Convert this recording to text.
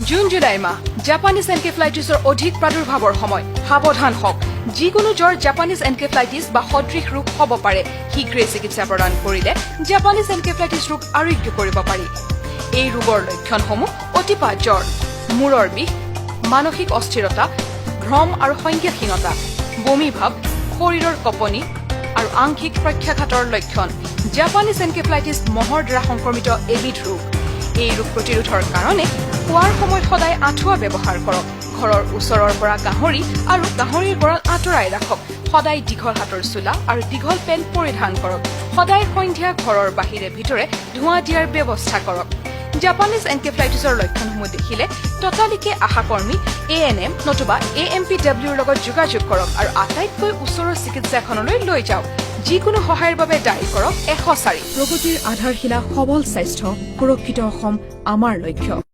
June July মাহ Japanese এনকেফেলাইটিছৰ অধিক প্ৰাদুৰ্ভাৱৰ সময় সাৱধান হওক যিকোনো জ্বৰ জাপানিজ এনকেফেলাইটিছ বা সদৃশ ৰোগ হ'ব পাৰে শীঘ্ৰে চিকিৎসা প্ৰদান কৰিলে জাপানিজ এনকেফেলাইটিছ ৰোগ আৰোগ্য কৰিব পাৰি এই ৰোগৰ লক্ষণসমূহ অতিপাত জ্বৰ মূৰৰ বিষ মানসিক অস্থিৰতা ভ্ৰম আৰু সংজ্ঞাহীনতা বমি ভাৱ শৰীৰৰ কঁপনি আৰু আংশিক প্ৰত্যাঘাতৰ লক্ষণ জাপানিজ এনকেফেলাইটিছ মহৰ দ্বাৰা সংক্ৰমিত এবিধ ৰোগ এই ৰোগ প্ৰতিৰোধৰ কাৰণে খোৱাৰ সময়ত সদায় আঁঠুৱা ব্যৱহাৰ কৰক ঘৰৰ ওচৰৰ পৰা গাহৰি আৰু গাহৰিৰ গঁৰাল আঁতৰাই ৰাখক সদায় দীঘল হাতৰ চোলা আৰু দীঘল পেণ্ট পৰিধান কৰক সদায় সন্ধিয়া ঘৰৰ বাহিৰে ভিতৰে ধোঁৱা দিয়াৰ ব্যৱস্থা কৰক জাপানিজ এনকেফেলাইটিছৰ লক্ষণসমূহ দেখিলে ততালিকে আশাকৰ্মী ANM নতুবা AMPWৰ লগত যোগাযোগ কৰক আৰু আটাইতকৈ ওচৰৰ চিকিৎসালয়খনলৈ লৈ যাওক যিকোনো সহায়ৰ বাবে ডায়েল কৰক 104 প্ৰগতিৰ আধাৰশিলা সবল স্বাস্থ্য সুৰক্ষিত অসম আমাৰ লক্ষ্য